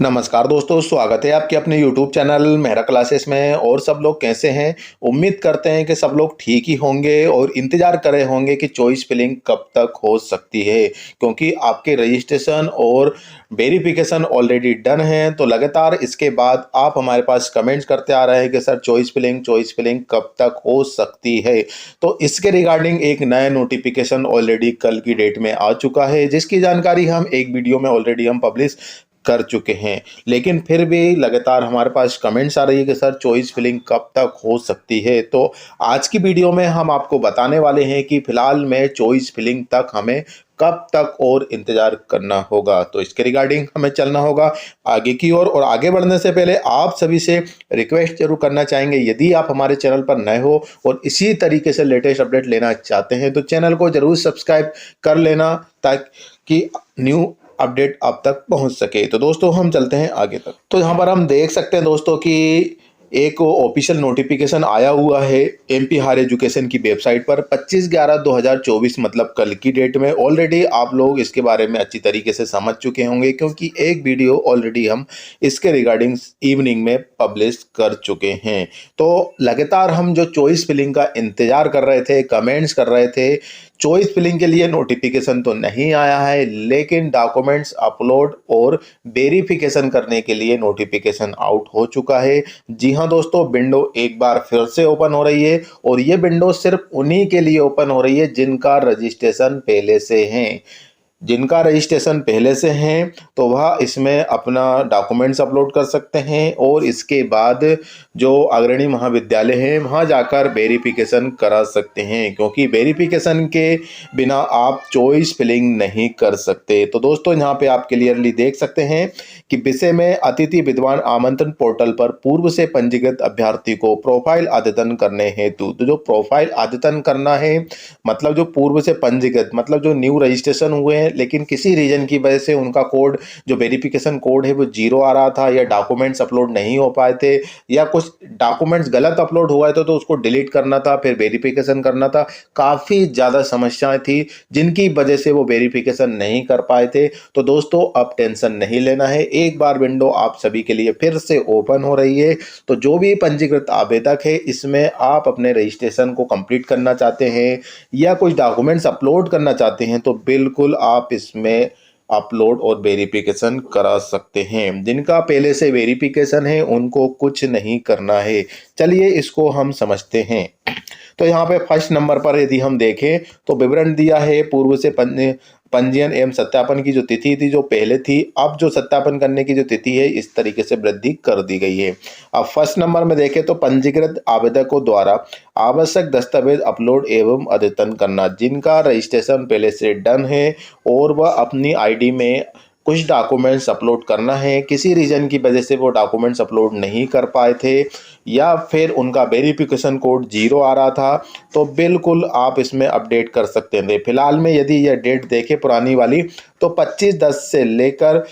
नमस्कार दोस्तों, स्वागत है आपके अपने YouTube चैनल मेहरा क्लासेस में। और सब लोग कैसे हैं? उम्मीद करते हैं कि सब लोग ठीक ही होंगे और इंतज़ार कर रहे होंगे कि चॉइस फिलिंग कब तक हो सकती है, क्योंकि आपके रजिस्ट्रेशन और वेरिफिकेशन ऑलरेडी डन है। तो लगातार इसके बाद आप हमारे पास कमेंट्स करते आ रहे हैं कि सर चॉइस फिलिंग कब तक हो सकती है। तो इसके रिगार्डिंग एक नया नोटिफिकेशन ऑलरेडी कल की डेट में आ चुका है, जिसकी जानकारी हम एक वीडियो में ऑलरेडी हम पब्लिश कर चुके हैं। लेकिन फिर भी लगातार हमारे पास कमेंट्स आ रही है कि सर चॉइस फिलिंग कब तक हो सकती है। तो आज की वीडियो में हम आपको बताने वाले हैं कि फिलहाल में चॉइस फिलिंग तक हमें कब तक और इंतजार करना होगा। तो इसके रिगार्डिंग हमें चलना होगा आगे की ओर। और आगे बढ़ने से पहले आप सभी से रिक्वेस्ट जरूर करना चाहेंगे, यदि आप हमारे चैनल पर नए हो और इसी तरीके से लेटेस्ट अपडेट लेना चाहते हैं तो चैनल को जरूर सब्सक्राइब कर लेना, ताकि न्यू अपडेट आप तक पहुंच सके। तो दोस्तों हम चलते हैं आगे तक। तो यहाँ पर हम देख सकते हैं दोस्तों कि एक ऑफिशियल नोटिफिकेशन आया हुआ है एमपी हायर एजुकेशन की वेबसाइट पर 25/11/2024 मतलब कल की डेट में। ऑलरेडी आप लोग इसके बारे में अच्छी तरीके से समझ चुके होंगे, क्योंकि एक वीडियो ऑलरेडी हम इसके रिगार्डिंग इवनिंग में पब्लिश कर चुके हैं। तो लगातार हम जो चॉइस फिलिंग का इंतजार कर रहे थे, कमेंट्स कर रहे थे, चॉइस फिलिंग के लिए नोटिफिकेशन तो नहीं आया है, लेकिन डॉक्यूमेंट्स अपलोड और वेरिफिकेशन करने के लिए नोटिफिकेशन आउट हो चुका है। जी हाँ दोस्तों, विंडो एक बार फिर से ओपन हो रही है और ये विंडो सिर्फ उन्हीं के लिए ओपन हो रही है जिनका रजिस्ट्रेशन पहले से है। जिनका रजिस्ट्रेशन पहले से हैं तो वह इसमें अपना डॉक्यूमेंट्स अपलोड कर सकते हैं और इसके बाद जो अग्रणी महाविद्यालय हैं वहां जाकर वेरिफिकेशन करा सकते हैं, क्योंकि वेरिफिकेशन के बिना आप चॉइस फिलिंग नहीं कर सकते। तो दोस्तों यहाँ पे आप क्लियरली देख सकते हैं कि विषय में अतिथि विद्वान आमंत्रण पोर्टल पर पूर्व से पंजीकृत अभ्यर्थी को प्रोफाइल अद्यतन करने हेतु, तो जो प्रोफाइल अद्यतन करना है मतलब जो पूर्व से पंजीकृत मतलब जो न्यू रजिस्ट्रेशन हुए हैं लेकिन किसी रीजन की वजह से उनका कोड जो वेरिफिकेशन कोड है वो 0 आ रहा था, या डॉक्यूमेंट्स अपलोड नहीं हो पाए थे, या कुछ डॉक्यूमेंट्स गलत अपलोड हुआ तो उसको डिलीट करना था, फिर वेरिफिकेशन करना था। काफ़ी ज़्यादा समस्याएं थी जिनकी वजह से वो वेरिफिकेशन नहीं कर पाए थे। तो दोस्तों अब टेंशन नहीं लेना है, एक बार विंडो आप सभी के लिए फिर से ओपन हो रही है। तो जो भी पंजीकृत आवेदक है इसमें आप अपने रजिस्ट्रेशन को कंप्लीट करना चाहते हैं या कुछ डॉक्यूमेंट्स अपलोड करना चाहते हैं तो बिल्कुल आप इसमें अपलोड और वेरिफिकेशन करा सकते हैं। जिनका पहले से वेरिफिकेशन है उनको कुछ नहीं करना है। चलिए इसको हम समझते हैं। तो यहाँ पे फर्स्ट नंबर पर यदि हम देखें तो विवरण दिया है पूर्व से पंजीयन एवं सत्यापन की जो तिथि थी जो पहले थी, अब जो सत्यापन करने की जो तिथि है इस तरीके से वृद्धि कर दी गई है। अब फर्स्ट नंबर में देखें तो पंजीकृत आवेदकों द्वारा आवश्यक दस्तावेज अपलोड एवं अद्यतन करना। जिनका रजिस्ट्रेशन पहले से डन है और वह अपनी आईडी में कुछ डॉक्यूमेंट्स अपलोड करना है, किसी रीजन की वजह से वो डॉक्यूमेंट्स अपलोड नहीं कर पाए थे या फिर उनका वेरिफिकेशन कोड 0 आ रहा था, तो बिल्कुल आप इसमें अपडेट कर सकते थे। फिलहाल में यदि यह डेट देखें पुरानी वाली तो 25/10 से लेकर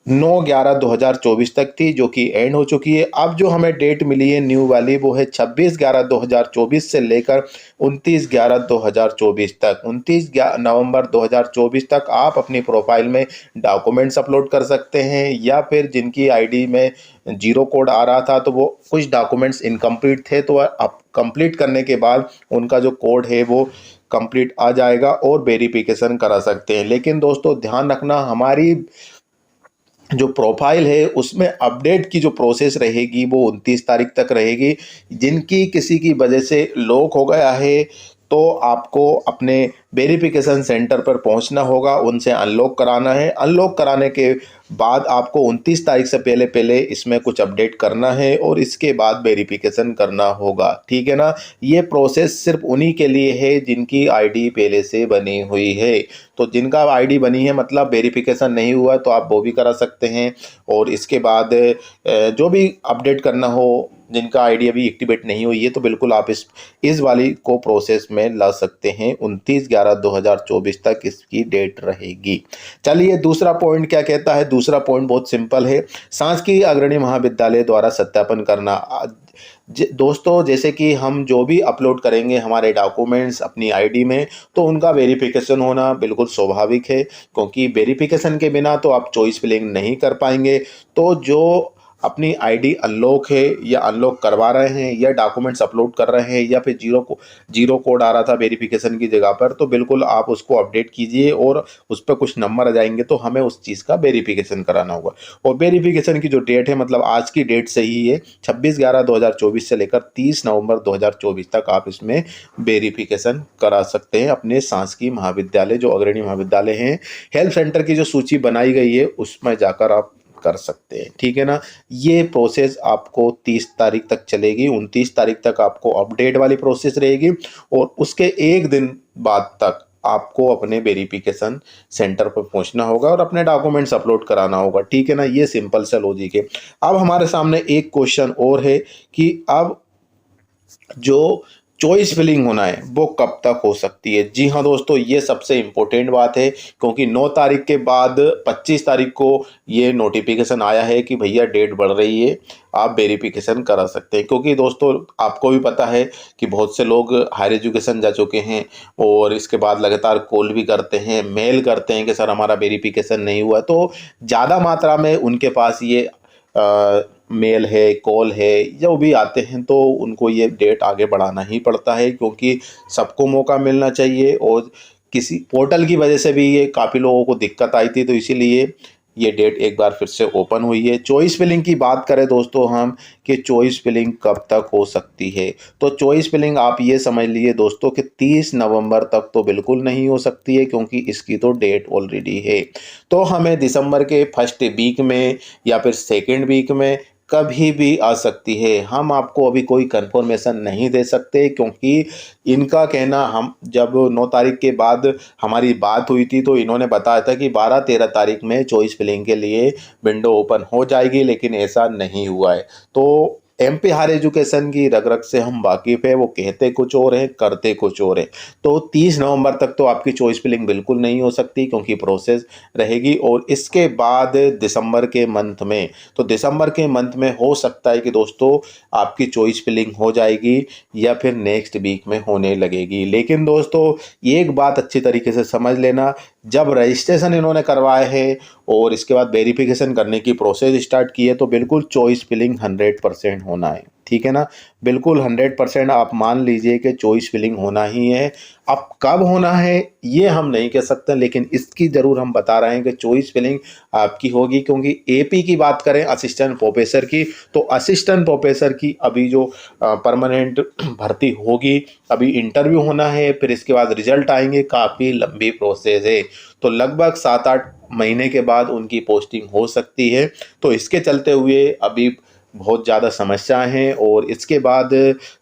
9/11/2024 तक थी, जो कि एंड हो चुकी है। अब जो हमें डेट मिली है न्यू वाली वो है 26/11/2024 से लेकर 29/11/2024 तक। 29 नवंबर 2024 तक आप अपनी प्रोफाइल में डॉक्यूमेंट्स अपलोड कर सकते हैं, या फिर जिनकी आईडी में 0 कोड आ रहा था तो वो कुछ डॉक्यूमेंट्स इनकम्प्लीट थे, तो अब कंप्लीट करने के बाद उनका जो कोड है वो कंप्लीट आ जाएगा और वेरिफिकेशन करा सकते हैं। लेकिन दोस्तों ध्यान रखना, हमारी जो प्रोफाइल है उसमें अपडेट की जो प्रोसेस रहेगी वो 29 तारीख तक रहेगी। जिनकी किसी की वजह से लॉक हो गया है तो आपको अपने वेरिफिकेशन सेंटर पर पहुंचना होगा, उनसे अनलॉक कराना है। अनलॉक कराने के बाद आपको 29 तारीख से पहले पहले इसमें कुछ अपडेट करना है और इसके बाद वेरिफिकेशन करना होगा, ठीक है ना। ये प्रोसेस सिर्फ उन्हीं के लिए है जिनकी आईडी पहले से बनी हुई है। तो जिनका आईडी बनी है मतलब वेरिफिकेशन नहीं हुआ तो आप वो भी करा सकते हैं। और इसके बाद जो भी अपडेट करना हो, जिनका आईडी अभी एक्टिवेट नहीं हुई है तो बिल्कुल आप इस वाली को प्रोसेस में ला सकते हैं। 29/11/2024 तक इसकी डेट रहेगी। चलिए दूसरा पॉइंट क्या कहता है। दूसरा पॉइंट बहुत सिंपल है, शासकीय अग्रणी महाविद्यालय द्वारा सत्यापन करना। दोस्तों जैसे कि हम जो भी अपलोड करेंगे हमारे डॉक्यूमेंट्स अपनी आईडी में, तो उनका वेरिफिकेशन होना बिल्कुल स्वाभाविक है, क्योंकि वेरिफिकेशन के बिना तो आप चॉइस फिलिंग नहीं कर पाएंगे। तो जो अपनी आईडी अनलॉक है या अनलॉक करवा रहे हैं या डॉक्यूमेंट्स अपलोड कर रहे हैं या फिर जीरो कोड आ रहा था वेरिफिकेशन की जगह पर, तो बिल्कुल आप उसको अपडेट कीजिए और उस पर कुछ नंबर आ जाएंगे तो हमें उस चीज़ का वेरिफिकेशन कराना होगा। और वेरिफिकेशन की जो डेट है, मतलब आज की डेट से ही है, 26/11/2024 से लेकर 30 नवंबर 2024 तक आप इसमें वेरिफिकेशन करा सकते हैं अपने शासकीय महाविद्यालय, जो अग्रणी महाविद्यालय हैं। हेल्प सेंटर की जो सूची बनाई गई है उसमें जाकर आप कर सकते हैं, ठीक है ना। ये प्रोसेस आपको 30 तारीख तक चलेगी, 29 तारीख तक आपको अपडेट वाली प्रोसेस रहेगी और उसके एक दिन बाद तक आपको अपने वेरिफिकेशन सेंटर पर पहुंचना होगा और अपने डॉक्यूमेंट्स अपलोड कराना होगा, ठीक है ना। ये सिंपल सा लॉजिक है। अब हमारे सामने एक क्वेश्चन और है कि अब जो चॉइस फिलिंग होना है वो कब तक हो सकती है। जी हाँ दोस्तों, ये सबसे इम्पोर्टेंट बात है, क्योंकि 9 तारीख के बाद 25 तारीख को ये नोटिफिकेशन आया है कि भैया डेट बढ़ रही है, आप वेरिफिकेशन करा सकते हैं। क्योंकि दोस्तों आपको भी पता है कि बहुत से लोग हायर एजुकेशन जा चुके हैं और इसके बाद लगातार कॉल भी करते हैं, मेल करते हैं कि सर हमारा वेरिफिकेशन नहीं हुआ। तो ज़्यादा मात्रा में उनके पास ये मेल है, कॉल है, जो भी आते हैं, तो उनको ये डेट आगे बढ़ाना ही पड़ता है, क्योंकि सबको मौका मिलना चाहिए। और किसी पोर्टल की वजह से भी ये काफ़ी लोगों को दिक्कत आई थी, तो इसीलिए ये डेट एक बार फिर से ओपन हुई है। चॉइस फिलिंग की बात करें दोस्तों हम, कि चॉइस फिलिंग कब तक हो सकती है, तो चॉइस फिलिंग आप ये समझ लीजिए दोस्तों कि 30 नवंबर तक तो बिल्कुल नहीं हो सकती है, क्योंकि इसकी तो डेट ऑलरेडी है। तो हमें दिसंबर के फर्स्ट वीक में या फिर सेकेंड वीक में कभी भी आ सकती है। हम आपको अभी कोई कंफर्मेशन नहीं दे सकते, क्योंकि इनका कहना, हम जब 9 तारीख के बाद हमारी बात हुई थी तो इन्होंने बताया था कि 12-13 तारीख में चॉइस फिलिंग के लिए विंडो ओपन हो जाएगी, लेकिन ऐसा नहीं हुआ है। तो एमपी हायर एजुकेशन की रग-रग से हम वाकिफ़ है, वो कहते कुछ और हैं, करते कुछ और हैं। तो 30 नवंबर तक तो आपकी चॉइस फिलिंग बिल्कुल नहीं हो सकती, क्योंकि प्रोसेस रहेगी। और इसके बाद दिसंबर के मंथ में, तो दिसंबर के मंथ में हो सकता है कि दोस्तों आपकी चॉइस फिलिंग हो जाएगी या फिर नेक्स्ट वीक में होने लगेगी। लेकिन दोस्तों एक बात अच्छी तरीके से समझ लेना, जब रजिस्ट्रेशन इन्होंने करवाए है और इसके बाद वेरिफिकेशन करने की प्रोसेस स्टार्ट की है, तो बिल्कुल चॉइस फिलिंग 100% होना है, ठीक है ना। बिल्कुल 100% आप मान लीजिए कि चॉइस फिलिंग होना ही है। अब कब होना है ये हम नहीं कह सकते, लेकिन इसकी ज़रूर हम बता रहे हैं कि चॉइस फिलिंग आपकी होगी। क्योंकि एपी की बात करें असिस्टेंट प्रोफेसर की, तो असिस्टेंट प्रोफेसर की अभी जो परमानेंट भर्ती होगी, अभी इंटरव्यू होना है, फिर इसके बाद रिजल्ट आएंगे, काफ़ी लंबी प्रोसेस है। तो लगभग 7-8 महीने के बाद उनकी पोस्टिंग हो सकती है। तो इसके चलते हुए अभी बहुत ज़्यादा समस्याएं हैं, और इसके बाद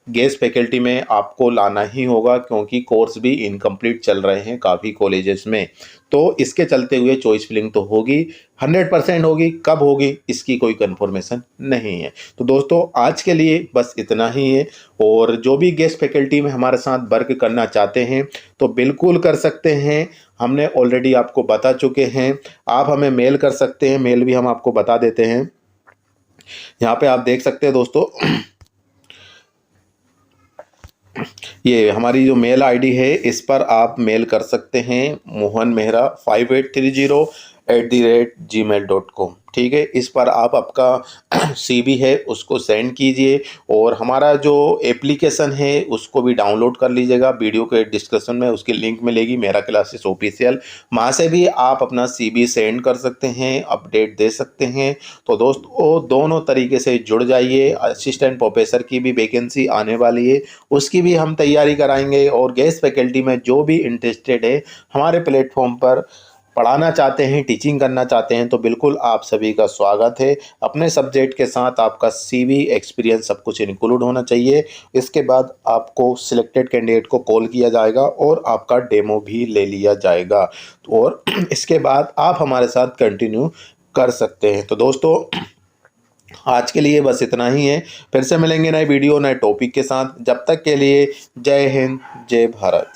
गेस्ट फैकल्टी में आपको लाना ही होगा, क्योंकि कोर्स भी इनकम्प्लीट चल रहे हैं काफ़ी कॉलेजेस में। तो इसके चलते हुए चॉइस फिलिंग तो होगी, 100% होगी। कब होगी इसकी कोई कंफर्मेशन नहीं है। तो दोस्तों आज के लिए बस इतना ही है, और जो भी गेस्ट फैकल्टी में हमारे साथ वर्क करना चाहते हैं तो बिल्कुल कर सकते हैं। हमने ऑलरेडी आपको बता चुके हैं, आप हमें मेल कर सकते हैं, मेल भी हम आपको बता देते हैं। यहाँ पे आप देख सकते हैं दोस्तों, ये हमारी जो मेल आईडी है, इस पर आप मेल कर सकते हैं, mohanmehra5830@gmail.com, ठीक है। इस पर आप आपका सीवी है उसको सेंड कीजिए, और हमारा जो एप्लीकेशन है उसको भी डाउनलोड कर लीजिएगा। वीडियो के डिस्क्रिप्शन में उसकी लिंक मिलेगी, मेरा क्लासेस ऑफिशियल, वहाँ से भी आप अपना सीवी सेंड कर सकते हैं, अपडेट दे सकते हैं। तो दोस्तों दोनों तरीके से जुड़ जाइए। असिस्टेंट प्रोफेसर की भी वैकेंसी आने वाली है, उसकी भी हम तैयारी कराएंगे। और गेस्ट फैकल्टी में जो भी इंटरेस्टेड है, हमारे प्लेटफॉर्म पर पढ़ाना चाहते हैं, टीचिंग करना चाहते हैं, तो बिल्कुल आप सभी का स्वागत है। अपने सब्जेक्ट के साथ आपका सीवी, एक्सपीरियंस सब कुछ इंक्लूड होना चाहिए। इसके बाद आपको सिलेक्टेड कैंडिडेट को कॉल किया जाएगा और आपका डेमो भी ले लिया जाएगा, और इसके बाद आप हमारे साथ कंटिन्यू कर सकते हैं। तो दोस्तों आज के लिए बस इतना ही है। फिर से मिलेंगे नए वीडियो, नए टॉपिक के साथ। जब तक के लिए जय हिंद, जय भारत।